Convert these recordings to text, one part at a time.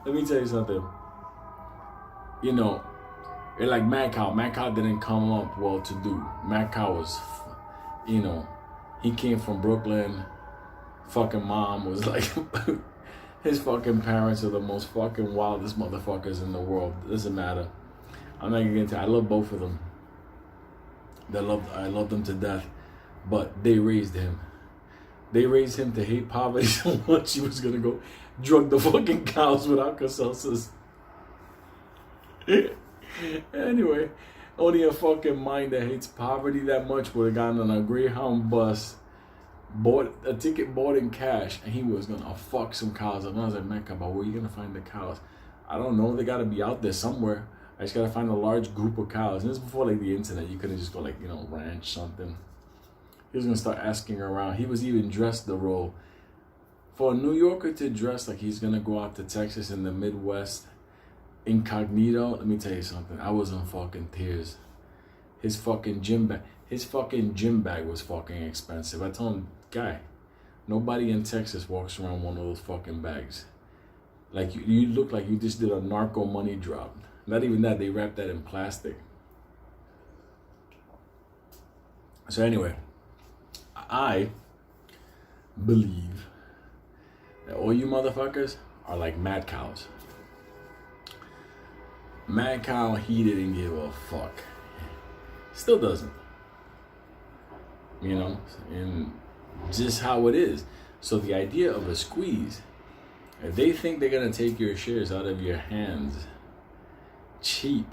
Let me tell you something. You know, it's like MADCOW. MADCOW didn't come up well-to-do. MADCOW was, you know, he came from Brooklyn. Fucking mom was like, his fucking parents are the most fucking wildest motherfuckers in the world. Doesn't matter. I'm not gonna get into it. I love both of them. I love them to death. But they raised him. They raised him to hate poverty so much he was gonna go drug the fucking cows with Alka-Seltzers. Anyway, only a fucking mind that hates poverty that much would have gotten on a Greyhound bus, bought a ticket, bought in cash, and he was gonna fuck some cows. And I was like, man, but where are you gonna find the cows? I don't know. They gotta be out there somewhere. I just gotta find a large group of cows. And this is before like the internet. You couldn't just go like, you know, ranch something. He was gonna start asking around. He was even dressed the role. For a New Yorker to dress like he's gonna go out to Texas in the Midwest incognito, let me tell you something. I was in fucking tears. His fucking gym bag was fucking expensive. I told him, guy, nobody in Texas walks around one of those fucking bags. Like you look like you just did a narco money drop. Not even that, they wrapped that in plastic. So anyway, I believe that all you motherfuckers are like MADCOW'S. MADCOW, he didn't give a fuck. Still doesn't. You know, and just how it is. So the idea of a squeeze, if they think they're gonna take your shares out of your hands cheap,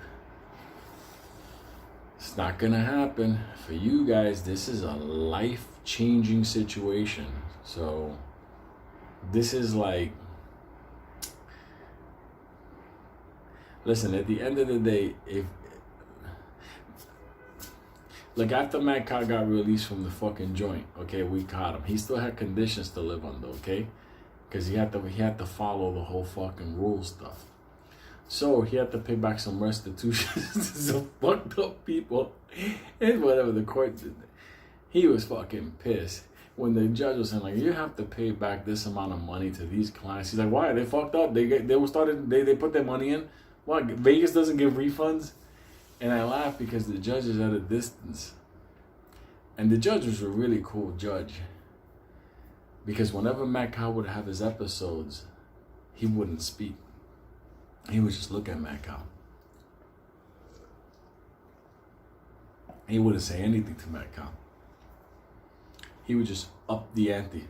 it's not gonna happen. For you guys, this is a life-changing situation. So this is like, listen, at the end of the day, if like after MADCOW got released from the fucking joint, okay, we caught him. He still had conditions to live under, okay? Because he had to follow the whole fucking rule stuff. So he had to pay back some restitution to some fucked up people. And whatever the court did. He was fucking pissed. When the judge was saying, like, you have to pay back this amount of money to these clients. He's like, why? They fucked up. They put their money in. What? Vegas doesn't give refunds? And I laughed because the judge is at a distance. And the judge was a really cool judge. Because whenever MADCOW would have his episodes, he wouldn't speak. He would just look at MADCOW. He wouldn't say anything to MADCOW. He would just up the ante.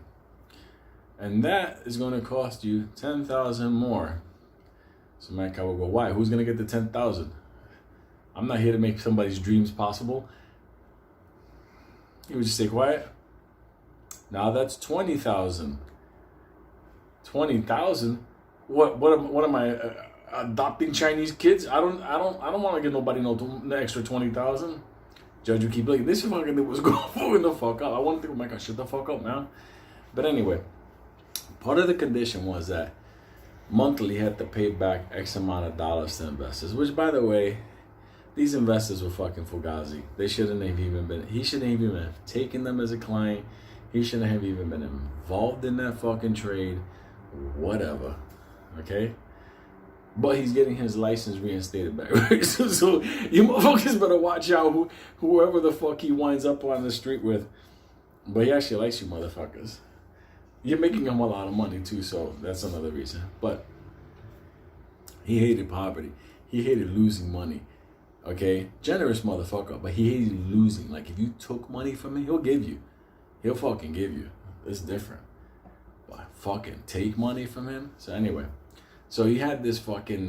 And that is going to cost you $10,000 more. So MADCOW will go, why? Who's going to get the $10,000? I'm not here to make somebody's dreams possible. He would just stay quiet. Now that's $20,000. $20,000? What am I adopting Chinese kids? I don't want to give nobody no extra $20,000. Judge would keep like, this fucking thing was going the fuck up. I want to think, oh my God, shut the fuck up, man. But anyway, part of the condition was that monthly he had to pay back X amount of dollars to investors, which, by the way, these investors were fucking fugazi. They shouldn't have even been, he shouldn't even have taken them as a client. He shouldn't have even been involved in that fucking trade, whatever, okay? But he's getting his license reinstated back, right? So you motherfuckers better watch out whoever the fuck he winds up on the street with. But he actually likes you motherfuckers. You're making him a lot of money too, so that's another reason. But he hated poverty. He hated losing money. Okay? Generous motherfucker, but he hated losing. Like, if you took money from him, he'll give you. He'll fucking give you. It's different. But fucking take money from him? So anyway. So he had this fucking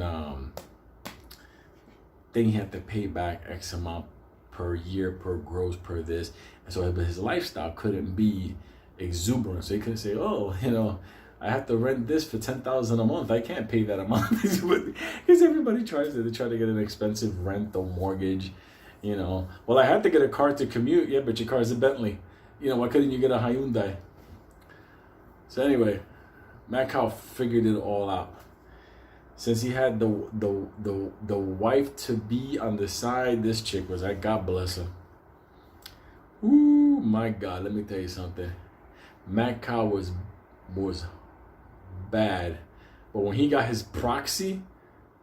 thing he had to pay back X amount per year, per gross, per this. And so his lifestyle couldn't be exuberant. So he couldn't say, oh, you know, I have to rent this for $10,000 a month. I can't pay that amount. Because everybody tries to. They try to get an expensive rent or mortgage, you know. Well, I had to get a car to commute. Yeah, but your car's a Bentley. You know, why couldn't you get a Hyundai? So anyway, MADCOW figured it all out. Since he had the wife to be on the side, this chick was like, God bless her. Ooh, my God, let me tell you something. MADCOW was bad But when he got his proxy,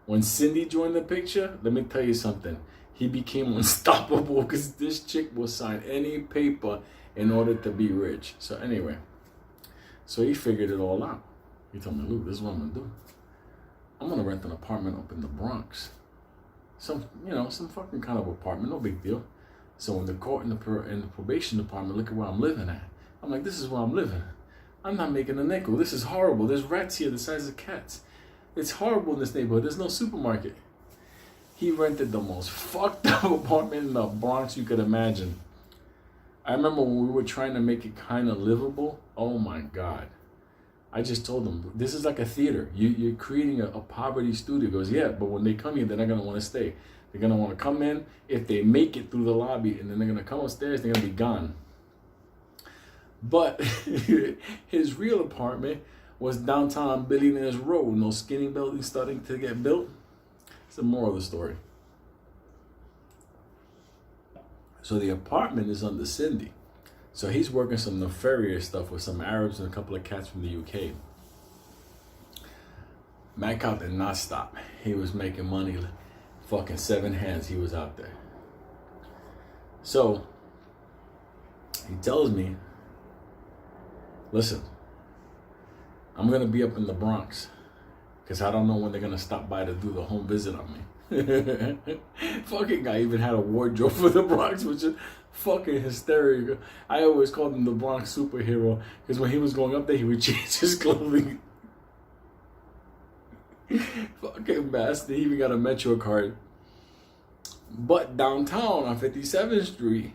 when Cindy joined the picture, let me tell you something. He became unstoppable because this chick will sign any paper in order to be rich. So anyway, so he figured it all out. He told me, Luke, this is what I'm gonna do. I'm gonna rent an apartment up in the Bronx. Some fucking kind of apartment, no big deal. So in the court, in the probation department, look at where I'm living at. I'm like, this is where I'm living. I'm not making a nickel. This is horrible. There's rats here the size of cats. It's horrible in this neighborhood. There's no supermarket. He rented the most fucked up apartment in the Bronx you could imagine. I remember when we were trying to make it kind of livable. Oh my God. I just told him, this is like a theater. You're creating a poverty studio. He goes, yeah, but when they come here, they're not going to want to stay. They're going to want to come in. If they make it through the lobby and then they're going to come upstairs, they're going to be gone. But his real apartment was downtown Billionaires Road. No skinny buildings starting to get built. It's the moral of the story. So the apartment is under Cindy. So he's working some nefarious stuff with some Arabs and a couple of cats from the UK. MADCOW did not stop. He was making money, fucking 7 hands. He was out there. So he tells me, listen, I'm going to be up in the Bronx because I don't know when they're going to stop by to do the home visit on me. Fucking guy even had a wardrobe for the Bronx, which is fucking hysterical. I always called him the Bronx superhero because when he was going up there, he would change his clothing. Fucking bastard. He even got a Metro card. But downtown on 57th Street,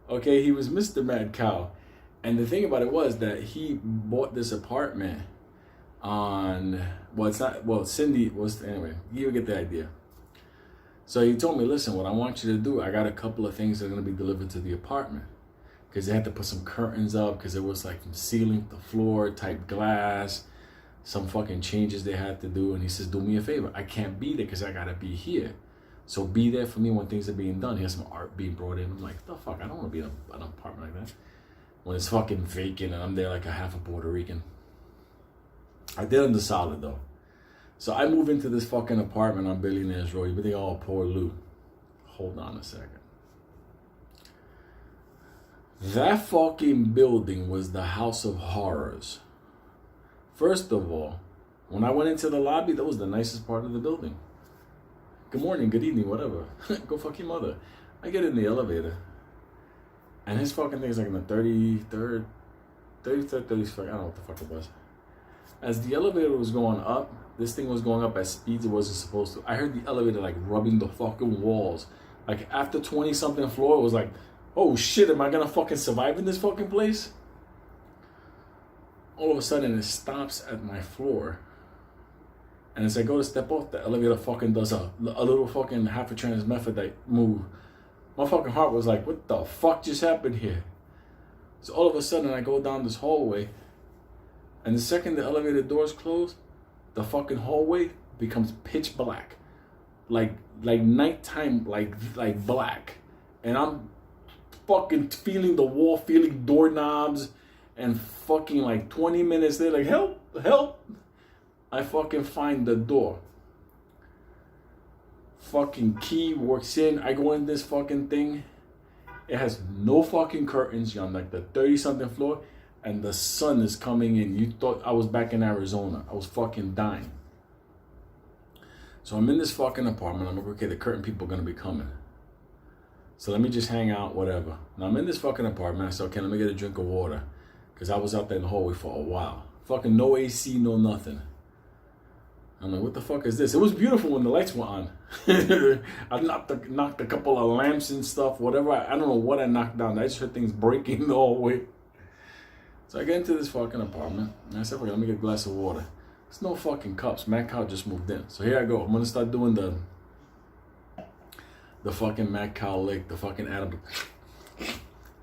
okay, he was Mr. MADCOW. And the thing about it was that he bought this apartment on, Cindy was, anyway, you get the idea. So he told me, listen, what I want you to do, I got a couple of things that are going to be delivered to the apartment. Because they had to put some curtains up because it was like from ceiling to floor type glass. Some fucking changes they had to do. And he says, do me a favor. I can't be there because I got to be here. So be there for me when things are being done. Here's some art being brought in. I'm like, the fuck? I don't want to be in an apartment like that. When it's fucking vacant and I'm there like a half a Puerto Rican. I did him the solid though. So I move into this fucking apartment on Billionaires Road. You think, oh, poor Lou. Hold on a second. That fucking building was the House of Horrors. First of all, when I went into the lobby, that was the nicest part of the building. Good morning, good evening, whatever. Go fuck your mother. I get in the elevator. And his fucking thing is like in the 33rd, I don't know what the fuck it was. As the elevator was going up, this thing was going up at speeds it wasn't supposed to. I heard the elevator like rubbing the fucking walls. Like after 20 something floor, it was like, oh shit, am I gonna fucking survive in this fucking place? All of a sudden it stops at my floor. And as I go to step off, the elevator fucking does a little fucking half a trans method that move. My fucking heart was like, what the fuck just happened here? So all of a sudden I go down this hallway. And the second the elevator doors close, the fucking hallway becomes pitch black. Like nighttime, like black. And I'm fucking feeling the wall, feeling doorknobs. And fucking like 20 minutes later, like, help, help. I fucking find the door. Fucking key works in. I go in this fucking thing. It has no fucking curtains. You're on like the 30-something floor. And the sun is coming in. You thought I was back in Arizona. I was fucking dying. So I'm in this fucking apartment. I'm like, okay, the curtain people are going to be coming. So let me just hang out, whatever. Now I'm in this fucking apartment. I said, okay, let me get a drink of water. Because I was out there in the hallway for a while. Fucking no AC, no nothing. I'm like, what the fuck is this? It was beautiful when the lights were on. I knocked a couple of lamps and stuff, whatever. I don't know what I knocked down. I just heard things breaking the hallway. So I get into this fucking apartment, and I said, okay, let me get a glass of water. There's no fucking cups. MADCOW just moved in. So here I go. I'm going to start doing the fucking MADCOW lick, the fucking Adam.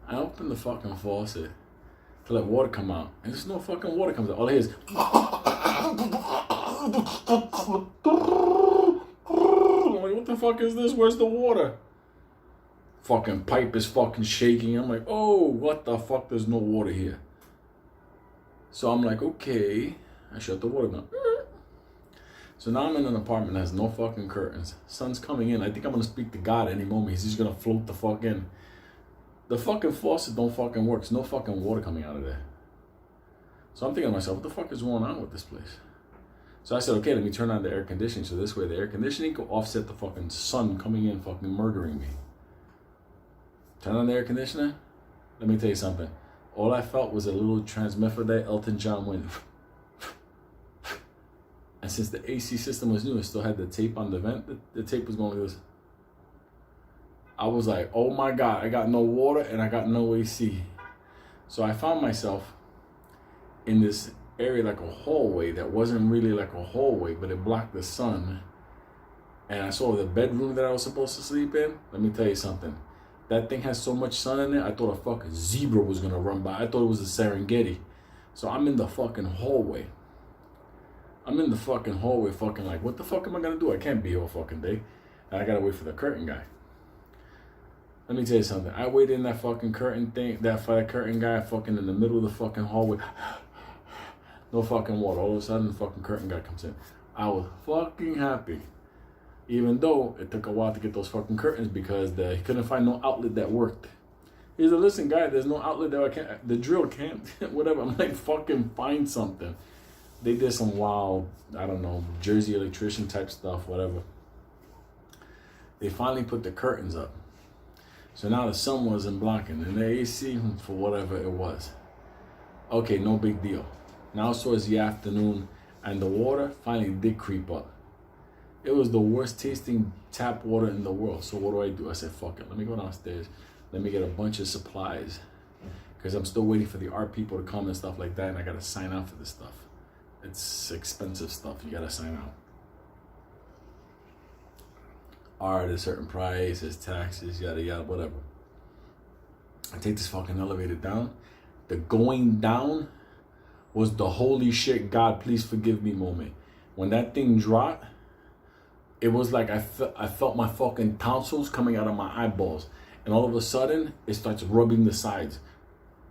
I open the fucking faucet to let water come out, and there's no fucking water comes out. All I hear is... I'm like, what the fuck is this? Where's the water? Fucking pipe is fucking shaking. I'm like, oh, what the fuck? There's no water here. So I'm like, okay. I shut the water down. So now I'm in an apartment that has no fucking curtains. Sun's coming in. I think I'm gonna speak to God any moment. He's just gonna float the fuck in. The fucking faucet don't fucking work. There's no fucking water coming out of there. So I'm thinking to myself, what the fuck is going on with this place? So I said, okay, let me turn on the air conditioning. So this way the air conditioning can offset the fucking sun coming in fucking murdering me. Turn on the air conditioner. Let me tell you something. All I felt was a little transmethylate Elton John wind. And since the AC system was new, it still had the tape on the vent. The tape was going like this. I was like, oh my God, I got no water and I got no AC. So I found myself in this area like a hallway that wasn't really like a hallway, but it blocked the sun. And I saw the bedroom that I was supposed to sleep in. Let me tell you something. That thing has so much sun in it, I thought a fucking zebra was gonna run by. I thought it was a Serengeti. So I'm in the fucking hallway. I'm in the fucking hallway fucking like, what the fuck am I gonna do? I can't be here all fucking day. And I gotta wait for the curtain guy. Let me tell you something. I waited in that fucking curtain thing, that curtain guy fucking in the middle of the fucking hallway. No fucking water. All of a sudden, the fucking curtain guy comes in. I was fucking happy. Even though it took a while to get those fucking curtains because he couldn't find no outlet that worked. He's like, listen, guy, there's no outlet that I can't, the drill can't, whatever. I'm like, fucking find something. They did some wild, I don't know, Jersey electrician type stuff, whatever. They finally put the curtains up. So now the sun wasn't blocking and the AC for whatever it was. Okay, no big deal. Now it's towards the afternoon and the water finally did creep up. It was the worst tasting tap water in the world. So what do? I said, fuck it. Let me go downstairs. Let me get a bunch of supplies. Because I'm still waiting for the art people to come and stuff like that. And I got to sign out for this stuff. It's expensive stuff. You got to sign out. Art at a certain price. There's taxes, yada, yada, whatever. I take this fucking elevator down. The going down was the holy shit, God, please forgive me moment. When that thing dropped, it was like I felt my fucking tonsils coming out of my eyeballs. And all of a sudden, it starts rubbing the sides.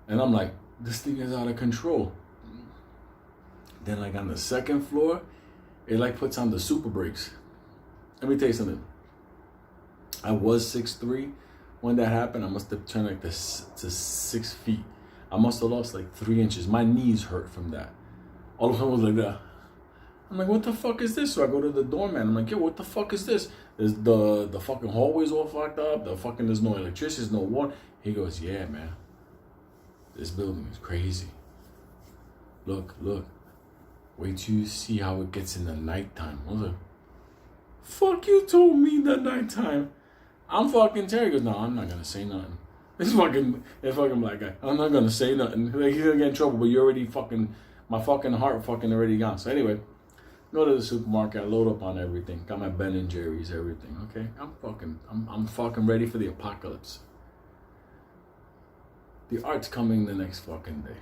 And I'm like, this thing is out of control. Then like on the second floor, it like puts on the super brakes. Let me tell you something. I was 6'3". When that happened, I must have turned like this to 6 feet. I must have lost like 3 inches. My knees hurt from that. All of a sudden I was like that. I'm like, what the fuck is this? So I go to the doorman. I'm like, yo, what the fuck is this? There's the fucking hallways all fucked up. There's no electricity, there's no water. He goes, yeah, man. This building is crazy. Look. Wait till you see how it gets in the nighttime. I was like, fuck you told me the nighttime. I'm fucking Terry. He goes, no, I'm not gonna say nothing. This fucking black guy. I'm not gonna say nothing. Like, he's gonna get in trouble, but you already fucking, my fucking heart fucking already gone. So anyway, go to the supermarket, I load up on everything. Got my Ben and Jerry's, everything, okay? I'm fucking ready for the apocalypse. The art's coming the next fucking day.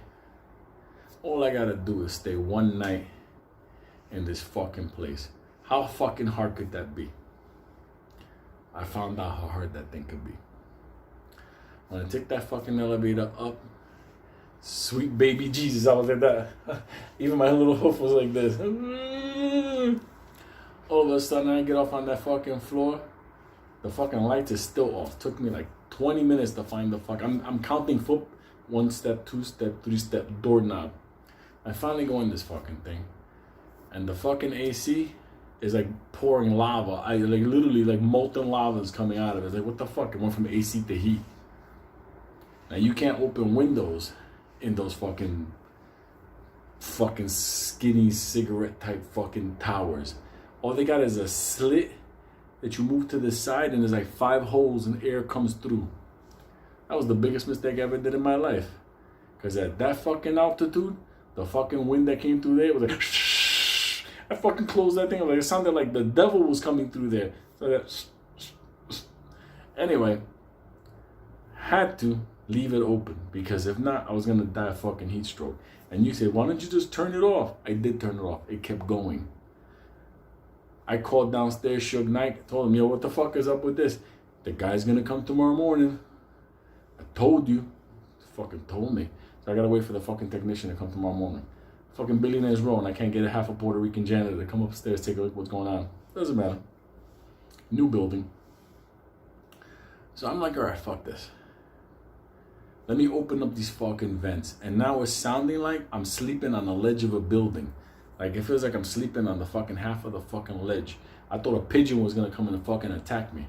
All I gotta do is stay one night in this fucking place. How fucking hard could that be? I found out how hard that thing could be. When I took that fucking elevator up, sweet baby Jesus, I was like that. Even my little hoof was like this. All of a sudden, I get off on that fucking floor. The fucking lights is still off. Took me like 20 minutes to find the fuck. I'm counting foot, 1 step, 2 step, 3 step, doorknob. I finally go in this fucking thing. And the fucking AC is like pouring lava. I like literally like molten lava is coming out of it. It's like, what the fuck? It went from AC to heat. Now you can't open windows in those fucking skinny cigarette type fucking towers. All they got is a slit that you move to the side and there's like 5 holes and air comes through. That was the biggest mistake I ever did in my life. Cause at that fucking altitude, the fucking wind that came through there was like I fucking closed that thing. Like, it sounded like the devil was coming through there. So that anyway, had to leave it open because if not, I was gonna die of fucking heat stroke. And you say, why don't you just turn it off? I did turn it off. It kept going. I called downstairs, Suge Knight, told him, yo, what the fuck is up with this? The guy's gonna come tomorrow morning. I told you. Fucking told me. So I gotta wait for the fucking technician to come tomorrow morning. fucking Billionaires Row, and I can't get a half a Puerto Rican janitor to come upstairs, take a look at what's going on. Doesn't matter. New building. So I'm like, all right, fuck this. Let me open up these fucking vents. And now it's sounding like I'm sleeping on the ledge of a building. Like, it feels like I'm sleeping on the fucking half of the fucking ledge. I thought a pigeon was gonna come and fucking attack me.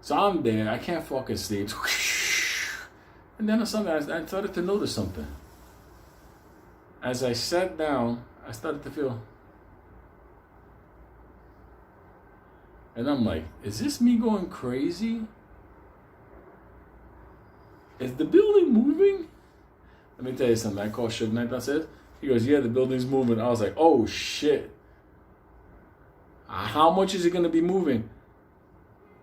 So I'm there, I can't fucking sleep. And then suddenly I started to notice something. As I sat down, I started to feel. And I'm like, is this me going crazy? Is the building moving? Let me tell you something. I called Suge Knight downstairs. He goes, yeah, the building's moving. I was like, oh shit. How much is it gonna be moving?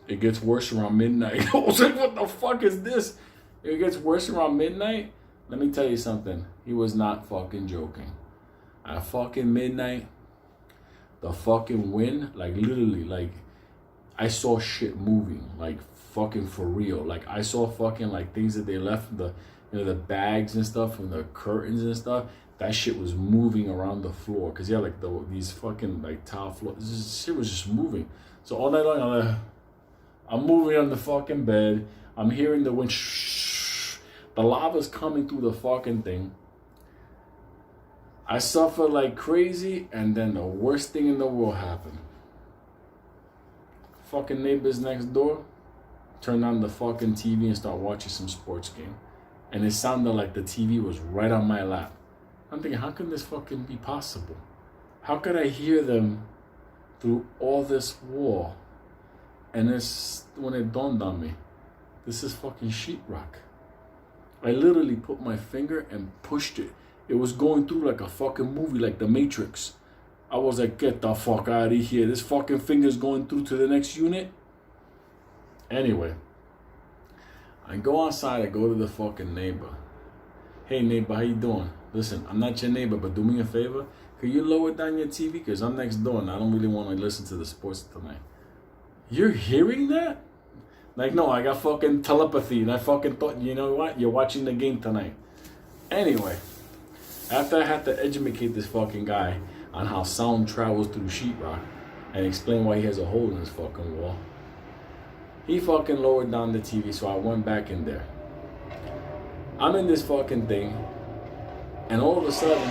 It gets worse around midnight. I was like, what the fuck is this? It gets worse around midnight? Let me tell you something. He was not fucking joking. At fucking midnight, the fucking wind, like literally, like, I saw shit moving, like fucking for real. Like I saw fucking like things that they left from the, you know, the bags and stuff from the curtains and stuff. That shit was moving around the floor. Cause yeah, like these fucking like tile floors, this shit was just moving. So all night long, I'm moving on the fucking bed. I'm hearing the wind. The lava's coming through the fucking thing. I suffered like crazy, and then the worst thing in the world happened. Fucking neighbors next door turned on the fucking TV and start watching some sports game. And it sounded like the TV was right on my lap. I'm thinking, how can this fucking be possible? How could I hear them through all this wall? And it's when it dawned on me, this is fucking sheetrock. I literally put my finger and pushed it. It was going through like a fucking movie, like The Matrix. I was like, get the fuck out of here. This fucking finger's going through to the next unit. Anyway, I go outside, I go to the fucking neighbor. Hey neighbor, how you doing? Listen, I'm not your neighbor, but do me a favor. Could you lower down your TV? Because I'm next door and I don't really want to listen to the sports tonight. You're hearing that? Like, no, I got fucking telepathy and I fucking thought, you know what? You're watching the game tonight. Anyway, after I had to educate this fucking guy on how sound travels through sheetrock and explain why he has a hole in his fucking wall, he fucking lowered down the TV, so I went back in there. I'm in this fucking thing, and all of a sudden,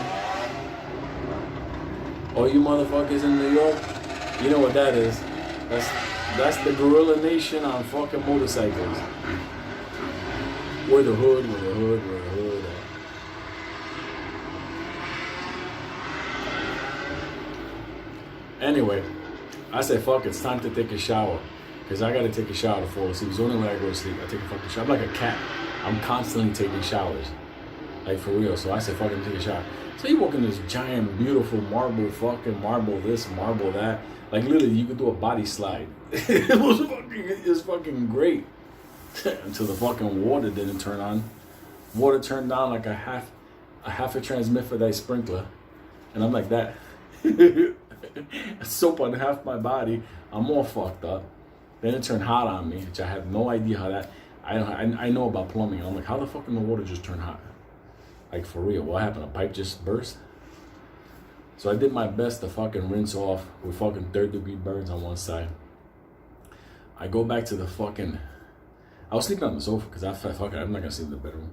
all you motherfuckers in New York, you know what that is. That's the Gorilla Nation on fucking motorcycles. Where the hood, where the hood, where the hood at. Anyway, I said, fuck, it's time to take a shower. Because I got to take a shower to fall asleep. It's the only way I go to sleep. I take a fucking shower. I'm like a cat. I'm constantly taking showers. Like, for real. So I said, fucking take a shower. So you walk in this giant, beautiful marble this, marble that. Like, literally, you could do a body slide. It was fucking great. Until the fucking water didn't turn on. Water turned on like a half a transmifidite sprinkler. And I'm like that. Soap on half my body. I'm all fucked up. Then it turned hot on me, which I have no idea how that. I know about plumbing. I'm like, how the fuck can the water just turn hot? Like, for real, what happened? A pipe just burst? So I did my best to fucking rinse off with fucking 3rd-degree burns on one side. I go back to the fucking. I was sleeping on the sofa because I felt fucking. I'm not gonna sleep in the bedroom.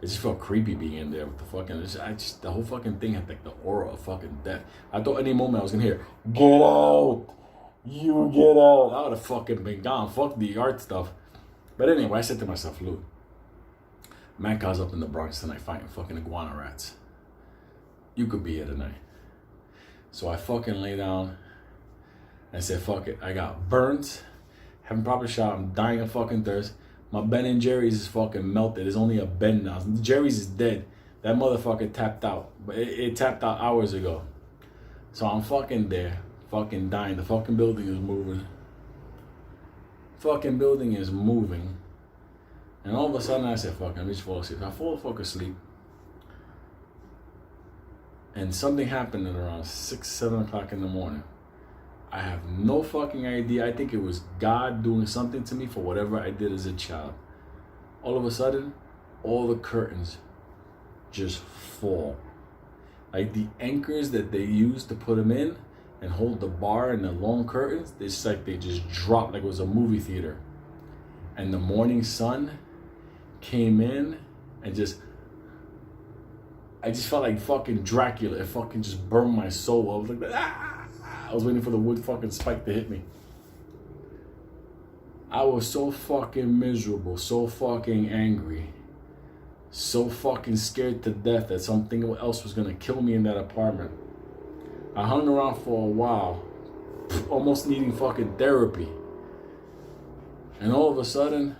It just felt creepy being in there with the fucking. The whole fucking thing had like the aura of fucking death. I thought any moment I was gonna hear, "Get out! You get out!" I would have fucking been gone. Fuck the art stuff. But anyway, I said to myself, Lou, MADCOW'S up in the Bronx tonight fighting fucking iguana rats. You could be here tonight. So I fucking lay down and said, fuck it. I got burns, haven't proper shower, I'm dying of fucking thirst. My Ben & Jerry's is fucking melted. There's only a Ben now. Jerry's is dead. That motherfucker tapped out. But it tapped out hours ago. So I'm fucking there, fucking dying. The fucking building is moving. Fucking building is moving. And all of a sudden I said, fuck, let me just fall asleep. I fall fucking asleep. And something happened at around 6, 7 o'clock in the morning. I have no fucking idea. I think it was God doing something to me for whatever I did as a child. All of a sudden, all the curtains just fall. Like the anchors that they use to put them in and hold the bar and the long curtains, it's like they just dropped like it was a movie theater. And the morning sun came in and I just felt like fucking Dracula. It fucking just burned my soul. I was like, ah! I was waiting for the wood fucking spike to hit me. I was so fucking miserable, so fucking angry, so fucking scared to death that something else was gonna kill me in that apartment. I hung around for a while, almost needing fucking therapy. And all of a sudden,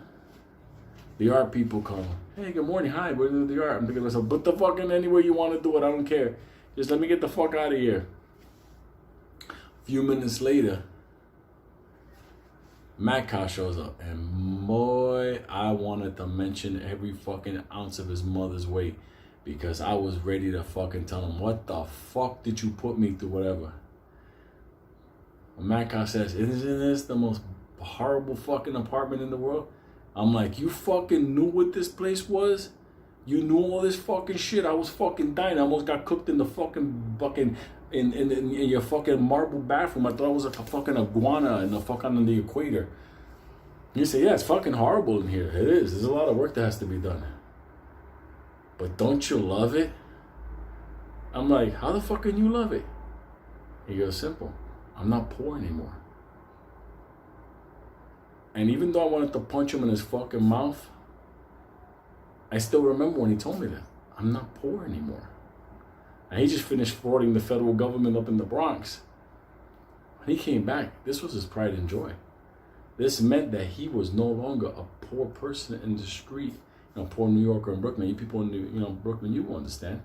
the art people come. Hey, good morning, hi, we're doing the art. I'm thinking to myself, put the fucking anywhere you want to do it, I don't care. Just let me get the fuck out of here. A few minutes later, MADCOW shows up, and boy, I wanted to mention every fucking ounce of his mother's weight because I was ready to fucking tell him, what the fuck did you put me through, whatever. And MADCOW says, isn't this the most horrible fucking apartment in the world? I'm like, you fucking knew what this place was? You knew all this fucking shit? I was fucking dying. I almost got cooked in the fucking in your fucking marble bathroom. I thought I was like a fucking iguana in the fucking on the equator. You say, yeah, it's fucking horrible in here. It is. There's a lot of work that has to be done. But don't you love it? I'm like, how the fuck can you love it? He goes, simple. I'm not poor anymore. And even though I wanted to punch him in his fucking mouth, I still remember when he told me that. I'm not poor anymore. And he just finished frauding the federal government up in the Bronx. When he came back, this was his pride and joy. This meant that he was no longer a poor person in the street. You know, poor New Yorker in Brooklyn. You people in Brooklyn, you understand.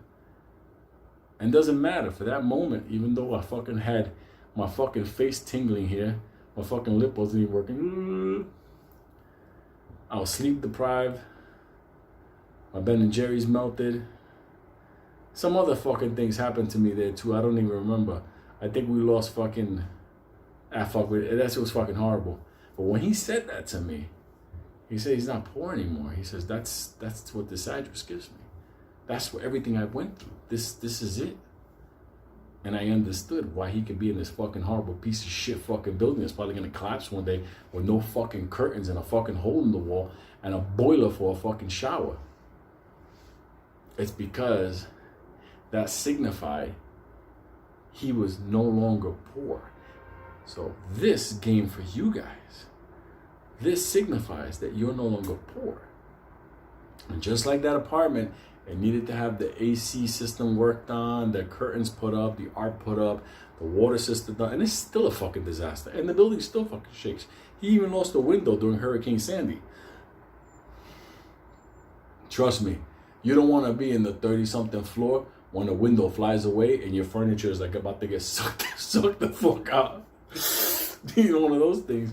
And it doesn't matter. For that moment, even though I fucking had my fucking face tingling here, my fucking lip wasn't even working. I was sleep deprived. My Ben and Jerry's melted. Some other fucking things happened to me there too. I don't even remember. I think we lost fucking. Fuck with it. It was fucking horrible. But when he said that to me, he said he's not poor anymore. He says that's what this address gives me. That's what everything I went through. This is it. And I understood why he could be in this fucking horrible piece of shit fucking building that's probably gonna collapse one day with no fucking curtains and a fucking hole in the wall and a boiler for a fucking shower. It's because that signified he was no longer poor. So this game for you guys, this signifies that you're no longer poor. And just like that apartment, it needed to have the AC system worked on, the curtains put up, the art put up, the water system done, and it's still a fucking disaster. And the building still fucking shakes. He even lost a window during Hurricane Sandy. Trust me, you don't want to be in the 30-something floor when the window flies away and your furniture is like about to get sucked the fuck out. You know, one of those things.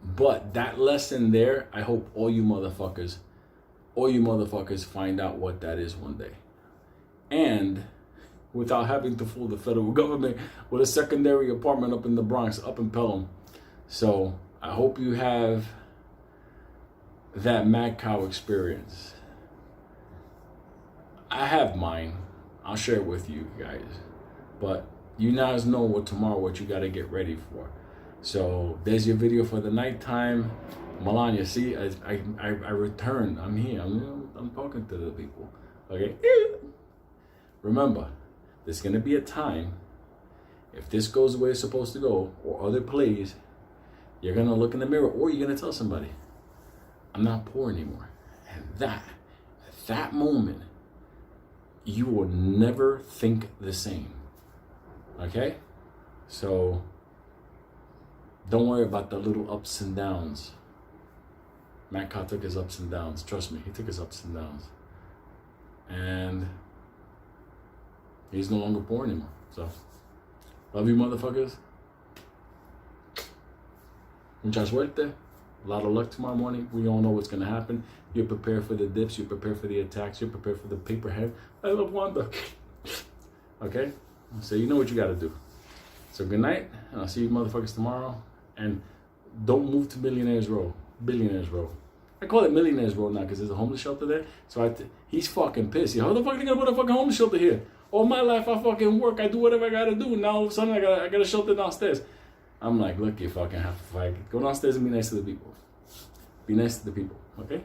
But that lesson there, I hope all you motherfuckers find out what that is one day. And without having to fool the federal government with a secondary apartment up in the Bronx, up in Pelham. So I hope you have that MADCOW experience. I have mine. I'll share it with you guys. But you guys know what you got to get ready for. So there's your video for the nighttime. Melania, see, I returned. I'm here. I'm talking to the people. Okay? Remember, there's going to be a time, if this goes the way it's supposed to go, or other plays, you're going to look in the mirror, or you're going to tell somebody, I'm not poor anymore. And at that moment, you will never think the same. Okay? So, don't worry about the little ups and downs. MADCOW took his ups and downs. Trust me, he took his ups and downs. And he's no longer poor anymore. So, love you motherfuckers. Mucha suerte. A lot of luck tomorrow morning. We don't know what's going to happen. You're prepared for the dips. You're prepared for the attacks. You're prepared for the paper head. I love Wanda. Okay? So you know what you got to do. So good night. And I'll see you motherfuckers tomorrow. And don't move to Billionaires Row. Billionaires Row. I call it Millionaires Row now because there's a homeless shelter there. So he's fucking pissed. How the fuck are they going to put a fucking homeless shelter here? All my life I fucking work, I do whatever I gotta do. Now all of a sudden I gotta shelter downstairs. I'm like, look, you fucking have to fight. Go downstairs and be nice to the people. Be nice to the people, okay?